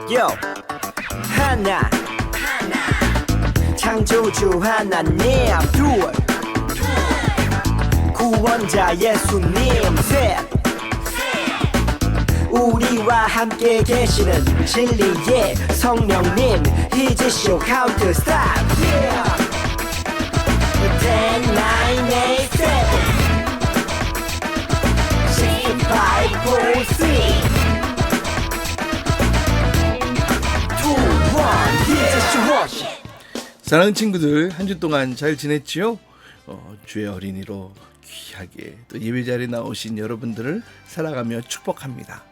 Yo 하나 창조주 하나님 둘 구원자 예수님 셋 우리와 함께 계시는 진리의 성령님 He's a show how to stop yeah 10, 9, 8, 7 6, 5, 4, 3 2, 1 He's a show 사랑하는 친구들, 한 주 동안 잘 지냈지요? 주의 어린이로 귀하게 또 예배 자리에 나오신 여러분들을 사랑하며 축복합니다.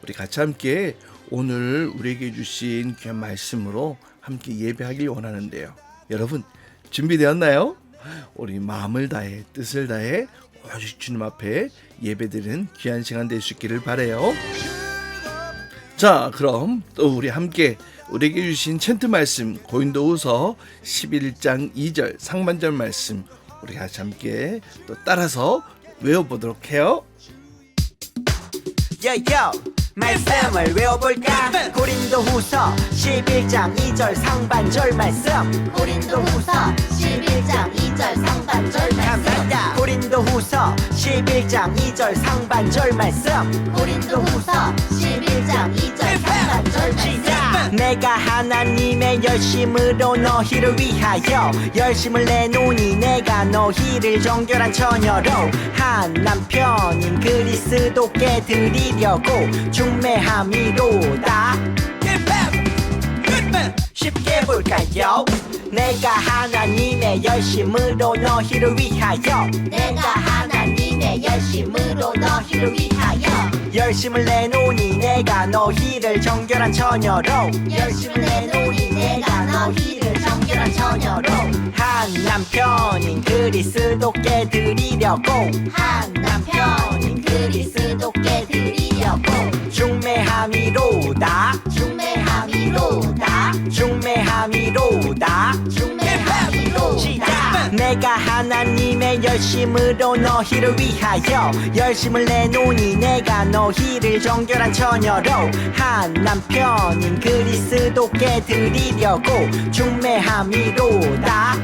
우리 같이 함께 오늘 우리에게 주신 귀한 말씀으로 함께 예배하길 원하는데요. 여러분 준비되었나요? 우리 마음을 다해 뜻을 다해 오직 주님 앞에 예배드리는 귀한 시간 될 수 있기를 바라요. 자, 그럼 또 우리 함께 우리에게 주신 챈트 말씀 고린도후서 11장 2절 상반절 말씀 우리 같이 함께 또 따라서 외워보도록 해요. Yo yo 말씀을 외워볼까 고린도후서 11장 2절 상반절 말씀 고린도후서 11장 2절 상반절 말씀 고린도후서 11장 2절 상반절 말씀 고린도후서 11장 2절 상반절 말씀 내가 하나님의 열심으로 너희를 위하여 열심을 내노니 내가 너희를 정결한 처녀로 한 남편인 그리스도께 드리려고 중매함이로다 쉽게 볼까요? 내가 하나님의 열심으로 너희를 위하여 내가 하나님의 열심으로 너희를 위하여 열심을 내노니 내가 너희를 정결한 처녀로 열심을 내노니 내가 너희를 정결한 처녀로 한 남편인 그리스도께 드리려고 한 남편인 그리스도께 드리려고 중매함이로다 중매함이로다 중매함이로다 중매함이로다 내가 하나님의 열심으로 너희를 위하여 열심을 내노니 내가 너희를 정결한 처녀로 한 남편인 그리스도께 드리려고 중매함이로다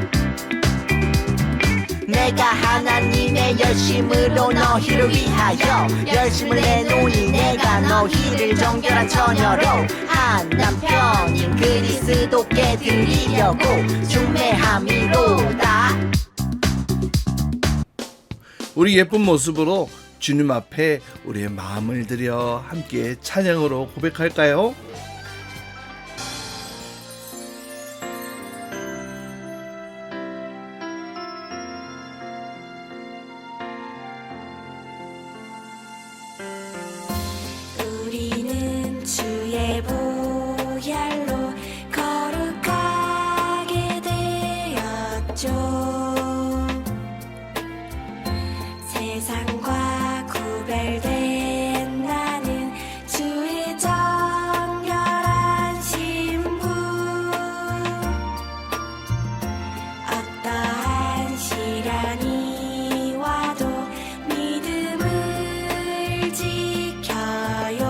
내가 하나님의 열심으로 너희를 위하여 열심을 내노니 내가 너희를 정결한 처녀로 한 남편인 그리스도께 드리려고 중매함이로다 우리 예쁜 모습으로 주님 앞에 우리의 마음을 들여 함께 찬양으로 고백할까요? 우리는 주의 보혈로 거룩하게 되었죠. 세상과 구별된 나는 주의 정결한 신부. 어떠한 시련이 와도 믿음을 지켜요.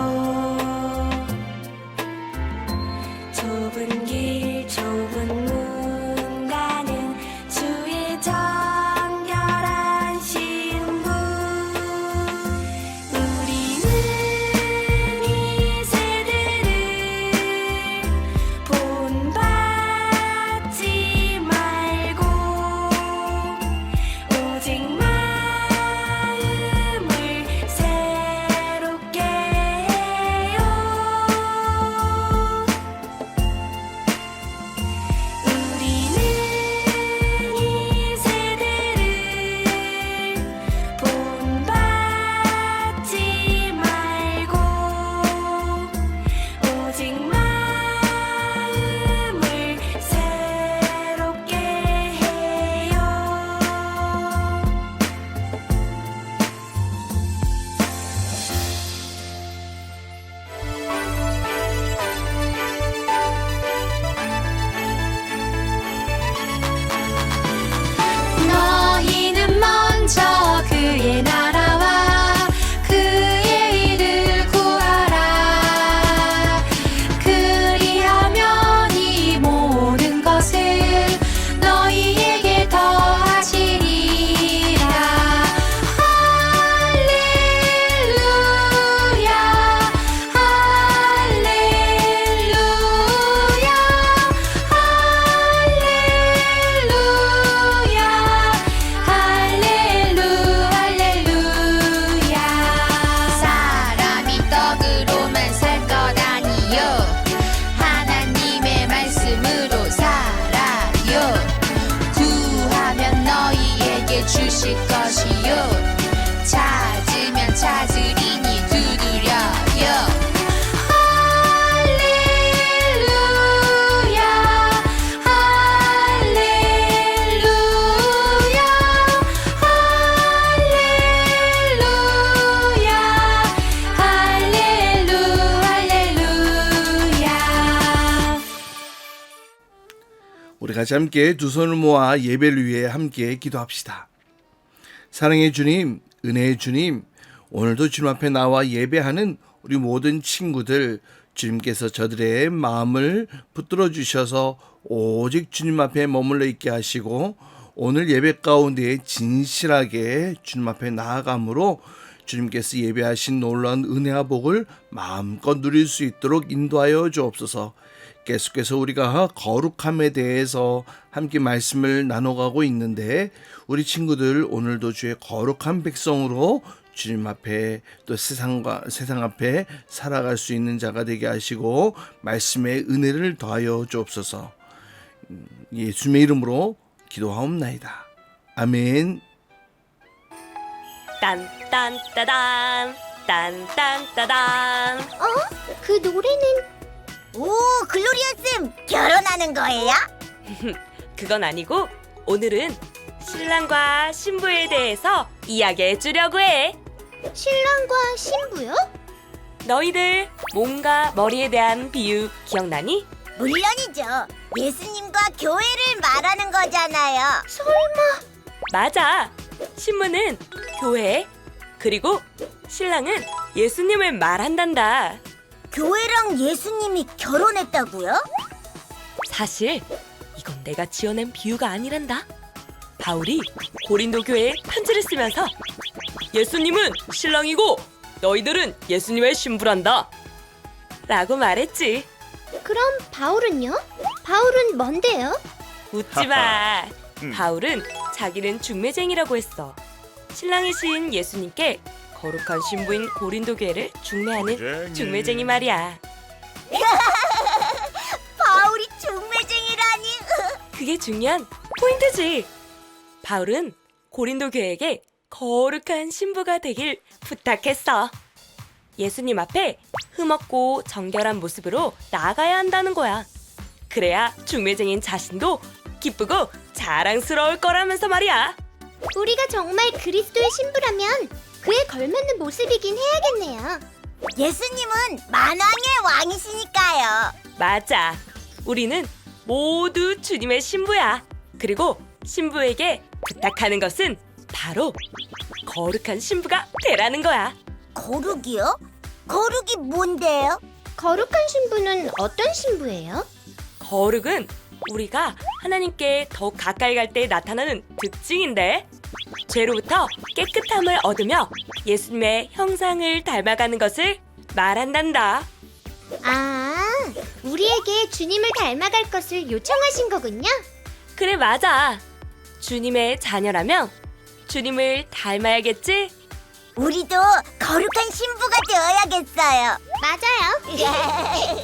같이 함께 두 손을 모아 예배를 위해 함께 기도합시다. 사랑의 주님, 은혜의 주님, 오늘도 주님 앞에 나와 예배하는 우리 모든 친구들, 주님께서 저들의 마음을 붙들어 주셔서 오직 주님 앞에 머물러 있게 하시고 오늘 예배 가운데 진실하게 주님 앞에 나아감으로 주님께서 예배하신 놀라운 은혜와 복을 마음껏 누릴 수 있도록 인도하여 주옵소서. 계속해서 우리가 거룩함에 대해서 함께 말씀을 나눠가고 있는데 우리 친구들 오늘도 주의 거룩한 백성으로 주님 앞에 또 세상 앞에 살아갈 수 있는 자가 되게 하시고 말씀의 은혜를 더하여 주옵소서. 예수님의 이름으로 기도하옵나이다. 아멘. 딴딴따단 딴딴따단. 그 노래는 오, 글로리아 쌤 결혼하는 거예요? 그건 아니고 오늘은 신랑과 신부에 대해서 이야기해 주려고 해. 신랑과 신부요? 너희들 몸과 머리에 대한 비유 기억나니? 물론이죠. 예수님과 교회를 말하는 거잖아요. 맞아. 신부는 교회, 그리고 신랑은 예수님을 말한단다. 교회랑 예수님이 결혼했다고요? 사실 이건 내가 지어낸 비유가 아니란다. 바울이 고린도 교회에 편지를 쓰면서 예수님은 신랑이고 너희들은 예수님의 신부란다 라고 말했지. 그럼 바울은요? 바울은 뭔데요? 묻지마. 바울은 자기는 중매쟁이라고 했어. 신랑이신 예수님께 거룩한 신부인 고린도 교회를 중매하는 중매쟁이 말이야. 바울이 중매쟁이라니. 그게 중요한 포인트지. 바울은 고린도 교회에게 거룩한 신부가 되길 부탁했어. 예수님 앞에 흠없고 정결한 모습으로 나아가야 한다는 거야. 그래야 중매쟁인 자신도 기쁘고 자랑스러울 거라면서 말이야. 우리가 정말 그리스도의 신부라면 그에 걸맞는 모습이긴 해야겠네요. 예수님은 만왕의 왕이시니까요. 맞아. 우리는 모두 주님의 신부야. 그리고 신부에게 부탁하는 것은 바로 거룩한 신부가 되라는 거야. 거룩이요? 거룩이 뭔데요? 거룩한 신부는 어떤 신부예요? 거룩은 우리가 하나님께 더 가까이 갈 때 나타나는 특징인데, 죄로부터 깨끗함을 얻으며 예수님의 형상을 닮아가는 것을 말한단다. 아, 우리에게 주님을 닮아갈 것을 요청하신 거군요. 그래, 맞아. 주님의 자녀라면 주님을 닮아야겠지? 우리도 거룩한 신부가 되어야겠어요. 맞아요.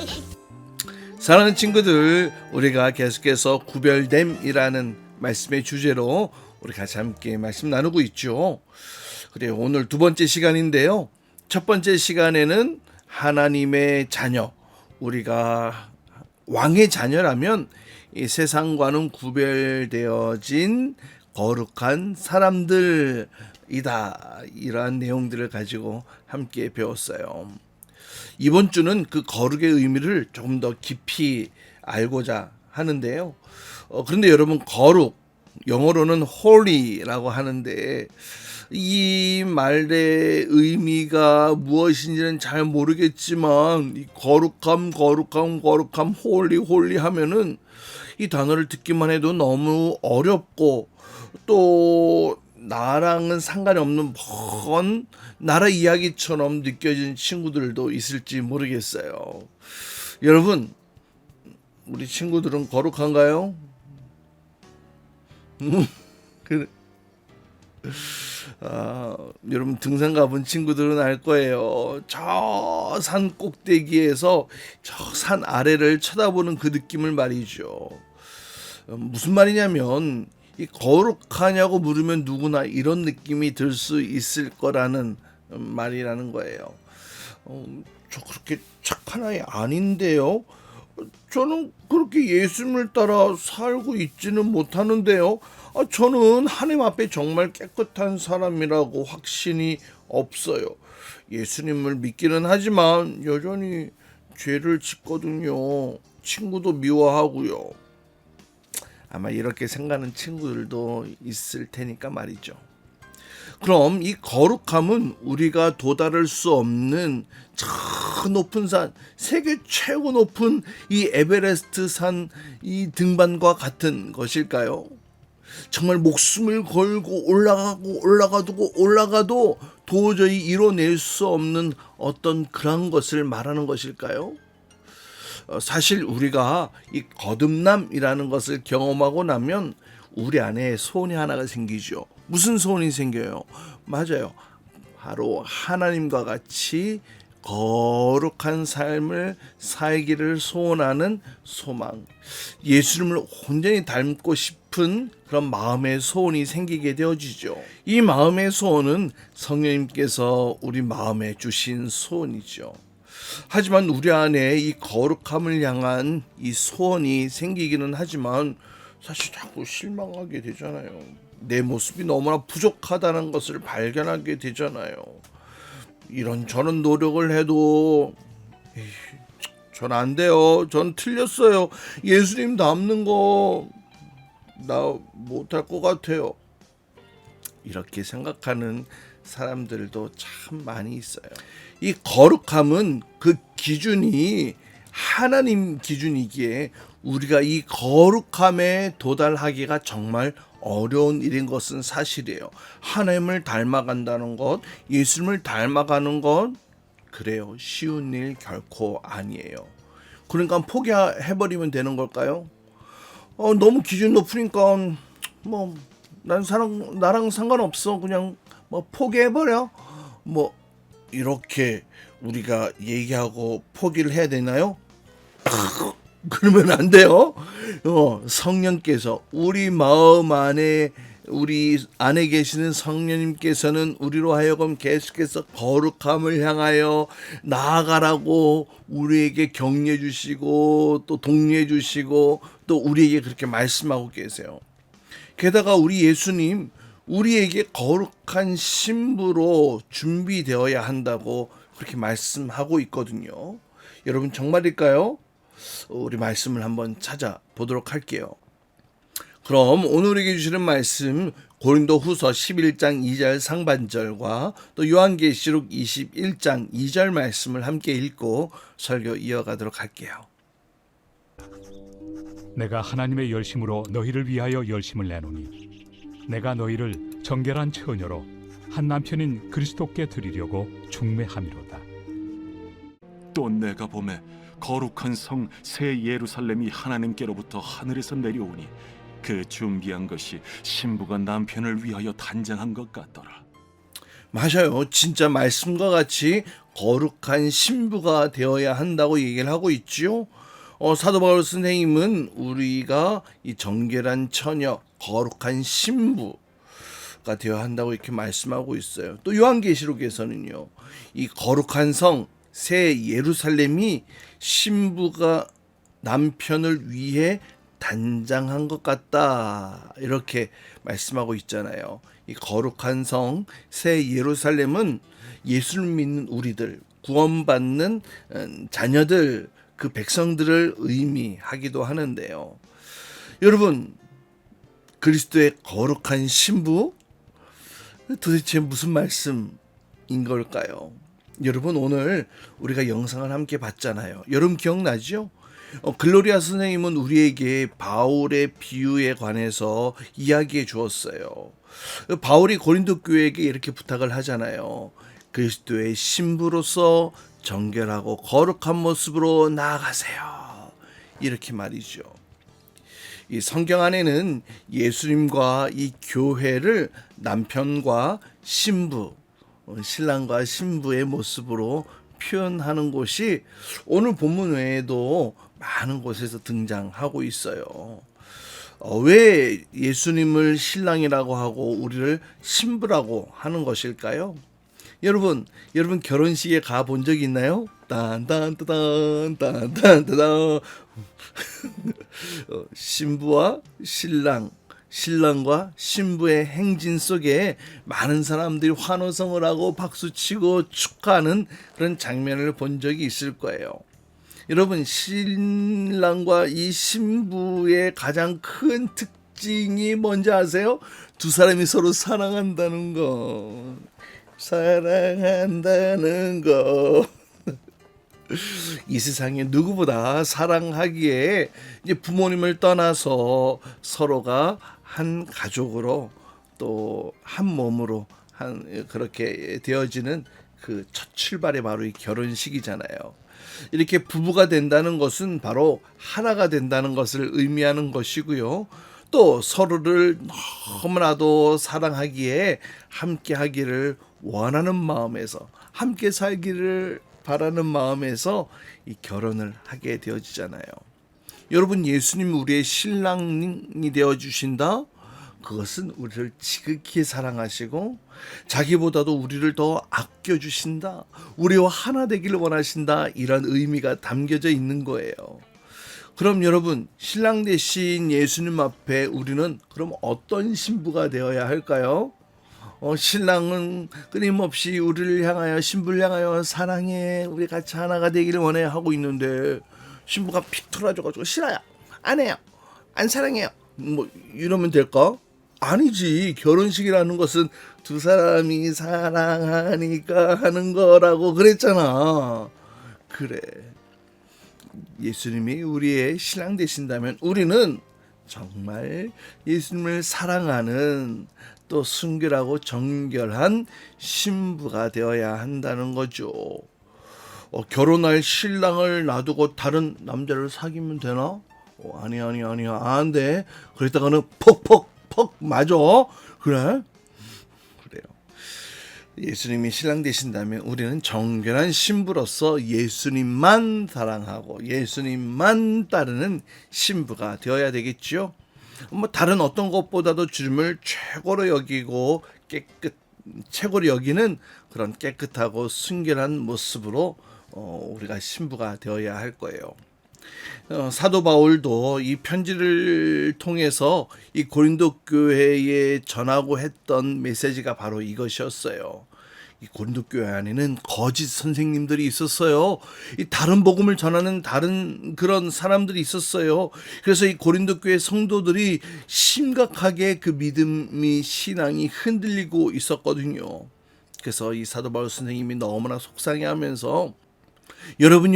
사랑하는 친구들, 우리가 계속해서 구별됨이라는 말씀의 주제로 우리 같이 함께 말씀 나누고 있죠. 그래요. 오늘 두 번째 시간인데요. 첫 번째 시간에는 하나님의 자녀, 우리가 왕의 자녀라면 이 세상과는 구별되어진 거룩한 사람들이다, 이러한 내용들을 가지고 함께 배웠어요. 이번 주는 그 거룩의 의미를 조금 더 깊이 알고자 하는데요. 그런데 여러분, 거룩, 영어로는 holy라고 하는데 이 말의 의미가 무엇인지는 잘 모르겠지만 이 거룩함 holy 하면은 이 단어를 듣기만 해도 너무 어렵고 또 나랑은 상관이 없는 먼 나라 이야기처럼 느껴지는 친구들도 있을지 모르겠어요. 여러분, 우리 친구들은 거룩한가요? 그래. 여러분 등산 가본 친구들은 알 거예요. 저 산 꼭대기에서 저 산 아래를 쳐다보는 그 느낌을 말이죠. 무슨 말이냐면 이 거룩하냐고 물으면 누구나 이런 느낌이 들 수 있을 거라는 말이라는 거예요. 저 그렇게 착한 아이 아닌데요. 저는 그렇게 예수님을 따라 살고 있지는 못하는데요. 저는 하나님 앞에 정말 깨끗한 사람이라고 확신이 없어요. 예수님을 믿기는 하지만 여전히 죄를 짓거든요. 친구도 미워하고요. 아마 이렇게 생각하는 친구들도 있을 테니까 말이죠. 그럼 이 거룩함은 우리가 도달할 수 없는 저 높은 산, 세계 최고 높은 이 에베레스트 산 이 등반과 같은 것일까요? 정말 목숨을 걸고 올라가도 도저히 이뤄낼 수 없는 어떤 그런 것을 말하는 것일까요? 사실 우리가 이 거듭남이라는 것을 경험하고 나면 우리 안에 소원이 하나가 생기죠. 무슨 소원이 생겨요? 맞아요. 바로 하나님과 같이 거룩한 삶을 살기를 소원하는 소망. 예수님을 온전히 닮고 싶은 그런 마음의 소원이 생기게 되어지죠. 이 마음의 소원은 성령님께서 우리 마음에 주신 소원이죠. 하지만 우리 안에 이 거룩함을 향한 이 소원이 생기기는 하지만 사실 자꾸 실망하게 되잖아요. 내 모습이 너무나 부족하다는 것을 발견하게 되잖아요. 이런저런 노력을 해도 전 안 돼요. 전 틀렸어요. 예수님 닮는 거 나 못할 것 같아요. 이렇게 생각하는 사람들도 참 많이 있어요. 이 거룩함은 그 기준이 하나님 기준이기에 우리가 이 거룩함에 도달하기가 정말 어려운 일인 것은 사실이에요. 하나님을 닮아간다는 것, 예수님을 닮아가는 것, 그래요. 쉬운 일 결코 아니에요. 그러니까 포기해버리면 되는 걸까요? 너무 기준 높으니까 나랑 상관없어. 그냥 포기해버려. 이렇게 우리가 얘기하고 포기를 해야 되나요? 그러면 안 돼요. 성령께서 우리 마음 안에 우리 안에 계시는 성령님께서는 우리로 하여금 계속해서 거룩함을 향하여 나아가라고 우리에게 격려해 주시고 또 독려해 주시고 또 우리에게 그렇게 말씀하고 계세요. 게다가 우리 예수님 우리에게 거룩한 신부로 준비되어야 한다고 그렇게 말씀하고 있거든요. 여러분 정말일까요? 우리 말씀을 한번 찾아보도록 할게요. 그럼 오늘 우리에게 주시는 말씀 고린도후서 11장 2절 상반절과 또 요한계시록 21장 2절 말씀을 함께 읽고 설교 이어가도록 할게요. 내가 하나님의 열심으로 너희를 위하여 열심을 내노니 내가 너희를 정결한 처녀로 한 남편인 그리스도께 드리려고 중매함이로다. 또 내가 보매 거룩한 성 새 예루살렘이 하나님께로부터 하늘에서 내려오니 그 준비한 것이 신부가 남편을 위하여 단장한 것 같더라. 맞아요. 진짜 말씀과 같이 거룩한 신부가 되어야 한다고 얘기를 하고 있지요. 사도 바울 선생님은 우리가 이 정결한 처녀, 거룩한 신부가 되어야 한다고 이렇게 말씀하고 있어요. 또 요한계시록에서는요, 이 거룩한 성 새 예루살렘이 신부가 남편을 위해 단장한 것 같다 이렇게 말씀하고 있잖아요. 이 거룩한 성 새 예루살렘은 예수를 믿는 우리들, 구원받는 자녀들, 그 백성들을 의미하기도 하는데요. 여러분, 그리스도의 거룩한 신부 도대체 무슨 말씀인 걸까요? 여러분, 오늘 우리가 영상을 함께 봤잖아요. 여러분 기억나죠? 글로리아 선생님은 우리에게 바울의 비유에 관해서 이야기해 주었어요. 바울이 고린도 교회에게 이렇게 부탁을 하잖아요. 그리스도의 신부로서 정결하고 거룩한 모습으로 나아가세요. 이렇게 말이죠. 이 성경 안에는 예수님과 이 교회를 남편과 신부, 신랑과 신부의 모습으로 표현하는 곳이 오늘 본문 외에도 많은 곳에서 등장하고 있어요. 왜 예수님을 신랑이라고 하고 우리를 신부라고 하는 것일까요? 여러분 결혼식에 가본 적 있나요? 딴딴따단 신부와 신랑과 신부의 행진 속에 많은 사람들이 환호성을 하고 박수치고 축하하는 그런 장면을 본 적이 있을 거예요. 여러분, 신랑과 이 신부의 가장 큰 특징이 뭔지 아세요? 두 사람이 서로 사랑한다는 거. 사랑한다는 거. 이 세상에 누구보다 사랑하기에 이제 부모님을 떠나서 서로가 한 가족으로 또 한 몸으로 그렇게 되어지는 그 첫 출발이 바로 이 결혼식이잖아요. 이렇게 부부가 된다는 것은 바로 하나가 된다는 것을 의미하는 것이고요. 또 서로를 너무나도 사랑하기에 함께 하기를 원하는 마음에서, 함께 살기를 바라는 마음에서 이 결혼을 하게 되어지잖아요. 여러분, 예수님이 우리의 신랑이 되어 주신다. 그것은 우리를 지극히 사랑하시고 자기보다도 우리를 더 아껴주신다. 우리와 하나 되기를 원하신다. 이런 의미가 담겨져 있는 거예요. 그럼 여러분, 신랑 대신 예수님 앞에 우리는 그럼 어떤 신부가 되어야 할까요? 신랑은 끊임없이 우리를 향하여, 신부를 향하여 사랑해, 우리 같이 하나가 되기를 원해 하고 있는데 신부가 픽 돌아줘가지고 싫어요, 안 해요, 안 사랑해요, 뭐 이러면 될까? 아니지. 결혼식이라는 것은 두 사람이 사랑하니까 하는 거라고 그랬잖아. 그래, 예수님이 우리의 신랑 되신다면 우리는 정말 예수님을 사랑하는, 또 순결하고 정결한 신부가 되어야 한다는 거죠. 결혼할 신랑을 놔두고 다른 남자를 사귀면 되나? 아니야, 안 돼. 그랬다가는 퍽 맞아. 그래요. 예수님이 신랑 되신다면 우리는 정결한 신부로서 예수님만 사랑하고 예수님만 따르는 신부가 되어야 되겠지요. 뭐 다른 어떤 것보다도 주님을 최고로 여기고 최고로 여기는 그런 깨끗하고 순결한 모습으로 우리가 신부가 되어야 할 거예요. 사도 바울도 이 편지를 통해서 이 고린도 교회에 전하고 했던 메시지가 바로 이것이었어요. 이 고린도 교회 안에는 거짓 선생님들이 있었어요. 이 다른 복음을 전하는 다른 그런 사람들이 있었어요. 그래서 이 고린도 교회 성도들이 심각하게 그 믿음이, 신앙이 흔들리고 있었거든요. 그래서 이 사도 바울 선생님이 너무나 속상해하면서 여러분,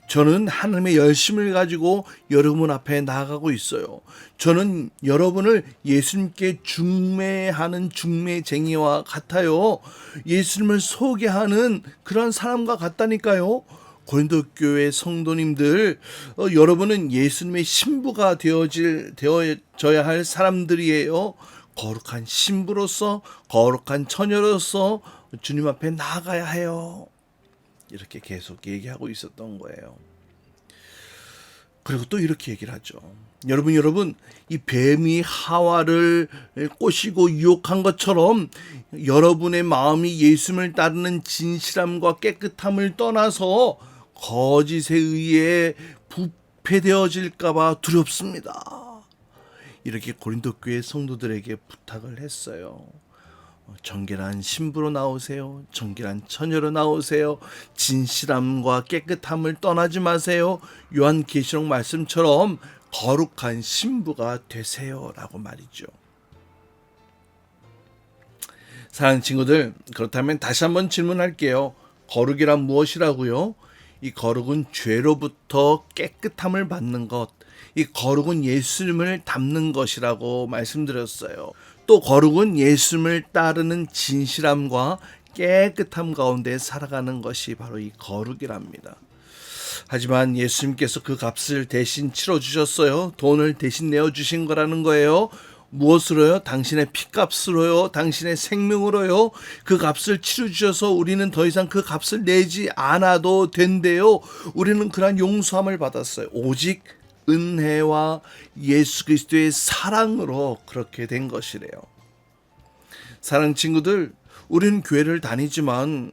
저는 하나님의 열심을 가지고 여러분 앞에 나아가고 있어요. 저는 여러분을 예수님께 중매하는 중매쟁이와 같아요. 예수님을 소개하는 그런 사람과 같다니까요. 고린도 교회 성도님들, 여러분은 예수님의 신부가 되어져야 할 사람들이에요. 거룩한 신부로서, 거룩한 처녀로서 주님 앞에 나아가야 해요. 이렇게 계속 얘기하고 있었던 거예요. 그리고 또 이렇게 얘기를 하죠. 여러분, 이 뱀이 하와를 꼬시고 유혹한 것처럼 여러분의 마음이 예수님을 따르는 진실함과 깨끗함을 떠나서 거짓에 의해 부패되어질까봐 두렵습니다. 이렇게 고린도 교회 성도들에게 부탁을 했어요. 정결한 신부로 나오세요. 정결한 처녀로 나오세요. 진실함과 깨끗함을 떠나지 마세요. 요한계시록 말씀처럼 거룩한 신부가 되세요 라고 말이죠. 사랑하는 친구들, 그렇다면 다시 한번 질문할게요. 거룩이란 무엇이라고요? 이 거룩은 죄로부터 깨끗함을 받는 것, 이 거룩은 예수님을 닮는 것이라고 말씀드렸어요. 또 거룩은 예수님을 따르는 진실함과 깨끗함 가운데 살아가는 것이 바로 이 거룩이랍니다. 하지만 예수님께서 그 값을 대신 치러주셨어요. 돈을 대신 내어주신 거라는 거예요. 무엇으로요? 당신의 피값으로요. 당신의 생명으로요. 그 값을 치러주셔서 우리는 더 이상 그 값을 내지 않아도 된대요. 우리는 그러한 용서함을 받았어요. 오직 은혜와 예수 그리스도의 사랑으로 그렇게 된 것이래요. 사랑 친구들, 우리는 교회를 다니지만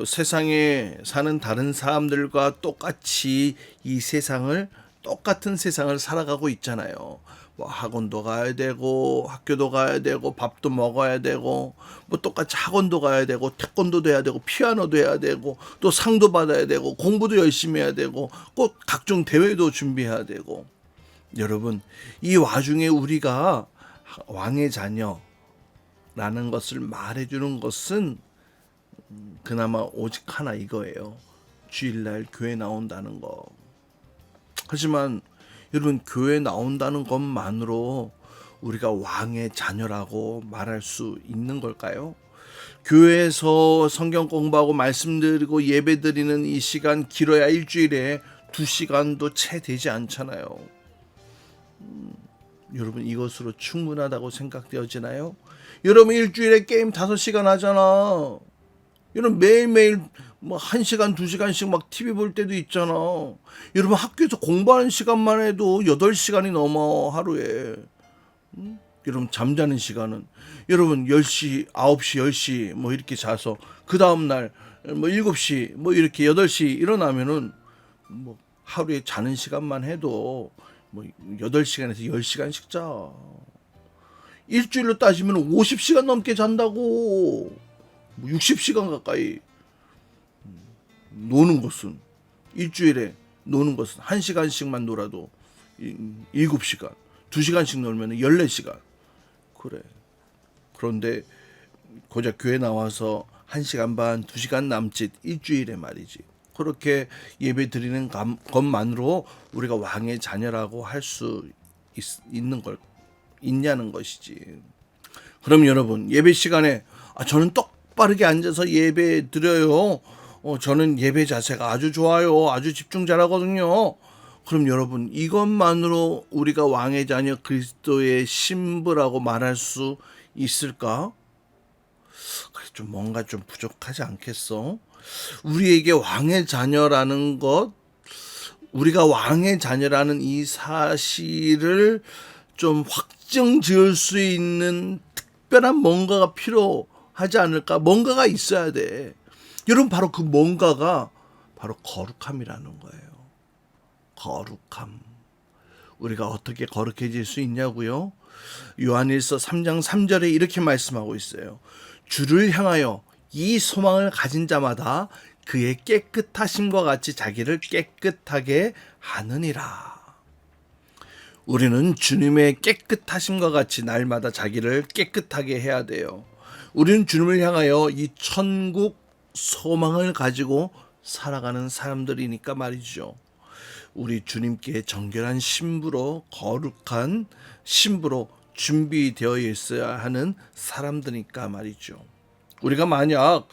세상에 사는 다른 사람들과 똑같이 이 세상을 똑같은 세상을 살아가고 있잖아요. 뭐 학원도 가야 되고 학교도 가야 되고 밥도 먹어야 되고 뭐 똑같이 학원도 가야 되고 태권도도 해야 되고 피아노도 해야 되고 또 상도 받아야 되고 공부도 열심히 해야 되고 꼭 각종 대회도 준비해야 되고. 여러분, 이 와중에 우리가 왕의 자녀라는 것을 말해주는 것은 그나마 오직 하나, 이거예요. 주일날 교회 나온다는 거. 하지만 여러분, 교회 나온다는 것만으로 우리가 왕의 자녀라고 말할 수 있는 걸까요? 교회에서 성경 공부하고 말씀드리고 예배드리는 이 시간 길어야 일주일에 2시간도 채 되지 않잖아요. 여러분, 이것으로 충분하다고 생각되어지나요? 여러분, 일주일에 게임 5시간 하잖아. 여러분, 매일매일 뭐 1시간, 2시간씩 막 TV 볼 때도 있잖아. 여러분, 학교에서 공부하는 시간만 해도 8시간이 넘어, 하루에. 여러분, 잠자는 시간은 여러분 10시, 9시, 10시 뭐 이렇게 자서 그 다음날 뭐 7시 뭐 이렇게 8시 일어나면은 뭐 하루에 자는 시간만 해도 뭐 8시간에서 10시간씩 자. 일주일로 따지면 50시간 넘게 잔다고. 뭐 60시간 가까이. 노는 것은 일주일에 노는 것은 1시간씩만 놀아도 7시간, 2시간씩 놀면 14시간. 그래. 그런데 고작 교회 나와서 1시간 반, 2시간 남짓 일주일에 말이지. 그렇게 예배 드리는 것만으로 우리가 왕의 자녀라고 할 수 있냐는 것이지. 그럼 여러분, 예배 시간에 저는 똑바르게 앉아서 예배 드려요. 저는 예배 자세가 아주 좋아요. 아주 집중 잘하거든요. 그럼 여러분, 이것만으로 우리가 왕의 자녀 그리스도의 신부라고 말할 수 있을까? 좀 뭔가 좀 부족하지 않겠어? 우리에게 왕의 자녀라는 것, 우리가 왕의 자녀라는 이 사실을 좀 확정 지을 수 있는 특별한 뭔가가 필요하지 않을까? 뭔가가 있어야 돼. 여러분, 바로 그 뭔가가 바로 거룩함이라는 거예요. 거룩함. 우리가 어떻게 거룩해질 수 있냐고요? 요한일서 3장 3절에 이렇게 말씀하고 있어요. 주를 향하여 이 소망을 가진 자마다 그의 깨끗하심과 같이 자기를 깨끗하게 하느니라. 우리는 주님의 깨끗하심과 같이 날마다 자기를 깨끗하게 해야 돼요. 우리는 주님을 향하여 이 천국 소망을 가지고 살아가는 사람들이니까 말이죠. 우리 주님께 정결한 신부로, 거룩한 신부로 준비되어 있어야 하는 사람들이니까 말이죠. 우리가 만약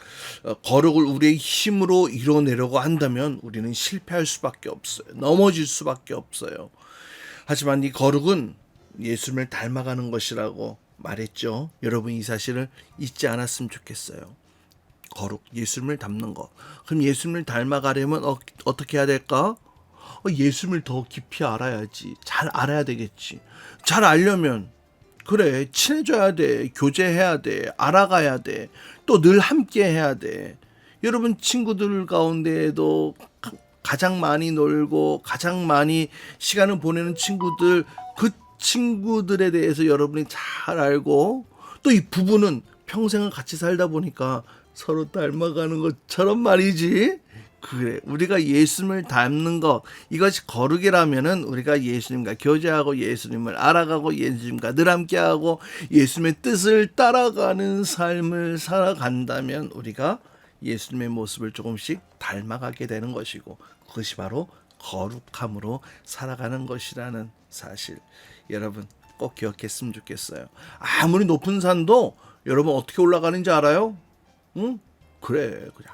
거룩을 우리의 힘으로 이뤄내려고 한다면 우리는 실패할 수밖에 없어요. 넘어질 수밖에 없어요. 하지만 이 거룩은 예수님을 닮아가는 것이라고 말했죠. 여러분, 이 사실을 잊지 않았으면 좋겠어요. 거룩, 예수님을 닮는 것. 그럼 예수님을 닮아가려면 어떻게 해야 될까? 예수님을 더 깊이 알아야지. 잘 알아야 되겠지. 잘 알려면 그래, 친해져야 돼. 교제해야 돼. 알아가야 돼. 또 늘 함께 해야 돼. 여러분, 친구들 가운데에도 가장 많이 놀고 가장 많이 시간을 보내는 친구들, 그 친구들에 대해서 여러분이 잘 알고, 또 이 부부는 평생을 같이 살다 보니까 서로 닮아가는 것처럼 말이지. 그래, 우리가 예수님을 닮는 것, 이것이 거룩이라면은 우리가 예수님과 교제하고 예수님을 알아가고 예수님과 늘 함께하고 예수님의 뜻을 따라가는 삶을 살아간다면 우리가 예수님의 모습을 조금씩 닮아가게 되는 것이고, 그것이 바로 거룩함으로 살아가는 것이라는 사실, 여러분 꼭 기억했으면 좋겠어요. 아무리 높은 산도 여러분 어떻게 올라가는지 알아요? 응? 그래, 그냥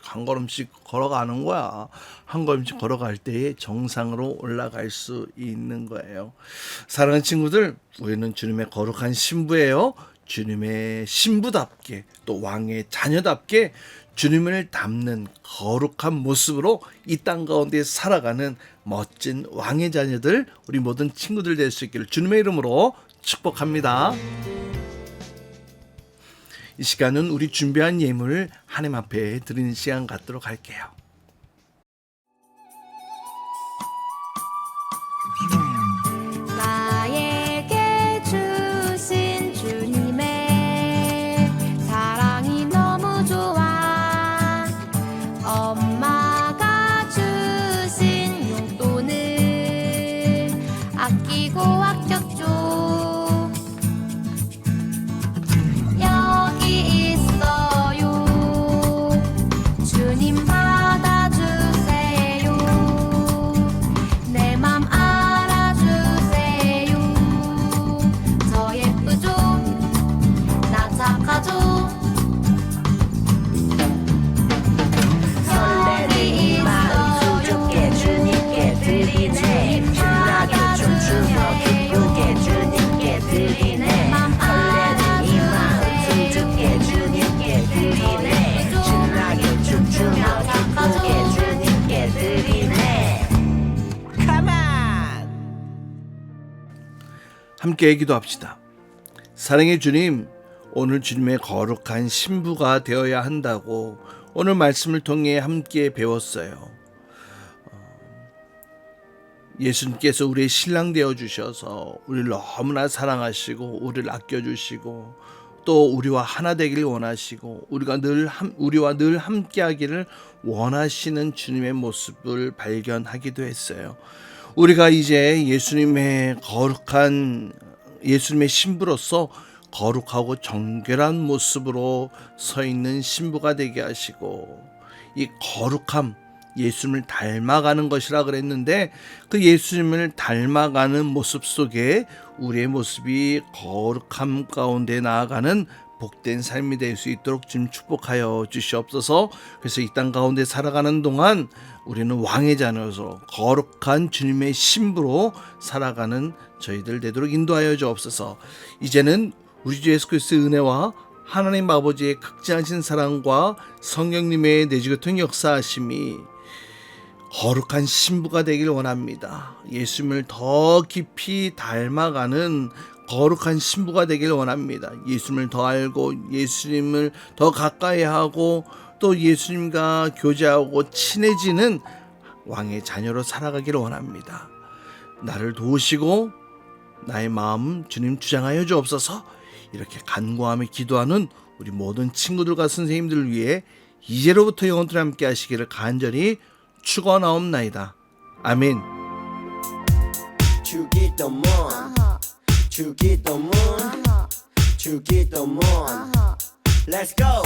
한 걸음씩 걸어가는 거야. 한 걸음씩 걸어갈 때에 정상으로 올라갈 수 있는 거예요. 사랑하는 친구들, 우리는 주님의 거룩한 신부예요. 주님의 신부답게, 또 왕의 자녀답게 주님을 닮는 거룩한 모습으로 이 땅 가운데 살아가는 멋진 왕의 자녀들, 우리 모든 친구들 될 수 있기를 주님의 이름으로 축복합니다. 이 시간은 우리 준비한 예물을 하나님 앞에 드리는 시간 갖도록 할게요. 함께 기도합시다. 사랑의 주님, 오늘 주님의 거룩한 신부가 되어야 한다고 오늘 말씀을 통해 함께 배웠어요. 예수님께서 우리의 신랑 되어 주셔서 우리를 너무나 사랑하시고 우리를 아껴주시고 또 우리와 하나 되길 원하시고 우리와 늘 함께하기를 원하시는 주님의 모습을 발견하기도 했어요. 우리가 이제 예수님의 신부로서 거룩하고 정결한 모습으로 서 있는 신부가 되게 하시고, 이 거룩함, 예수님을 닮아가는 것이라 그랬는데 그 예수님을 닮아가는 모습 속에 우리의 모습이 거룩함 가운데 나아가는 복된 삶이 될 수 있도록 좀 축복하여 주시옵소서. 그래서 이 땅 가운데 살아가는 동안 우리는 왕의 자녀로서 거룩한 주님의 신부로 살아가는 저희들 되도록 인도하여 주옵소서. 이제는 우리 주 예수 그리스도의 은혜와 하나님 아버지의 극진하신 사랑과 성령님의 내주교통 역사하심이 거룩한 신부가 되길 원합니다. 예수님을 더 깊이 닮아가는 거룩한 신부가 되길 원합니다. 예수님을 더 알고 예수님을 더 가까이 하고 또 예수님과 교제하고 친해지는 왕의 자녀로 살아가기를 원합니다. 나를 도우시고 나의 마음 주님 주장하여 주옵소서. 이렇게 간구하며 기도하는 우리 모든 친구들과 선생님들을 위해 이제로부터 영원토록 함께 하시기를 간절히 축원하옵나이다. 아멘. 주기도문 주기도문 주기도문 Let's go.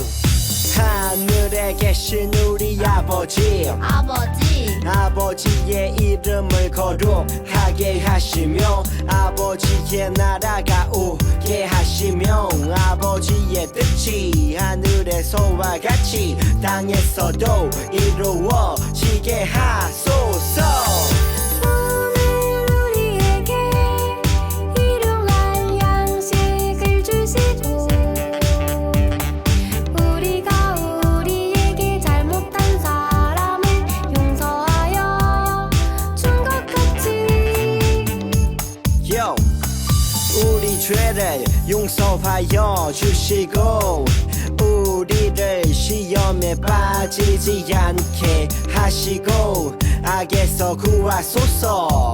하늘에 계신 우리 아버지 아버지의 이름을 거룩하게 하시며 아버지의 나라가 오게 하시며 아버지의 뜻이 하늘에서와 같이 땅에서도 이루어지게 하소서. 우리 죄를 용서하여 주시고 우리를 시험에 빠지지 않게 하시고 악에서 구하소서.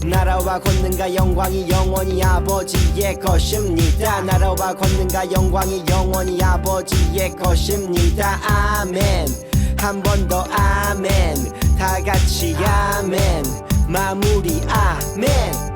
나라와 권능과 영광이 영원히 아버지의 것입니다. 나라와 권능과 영광이 영원히 아버지의 것입니다. 아멘. 한 번 더 아멘. 다 같이 아멘. 마무리 아멘.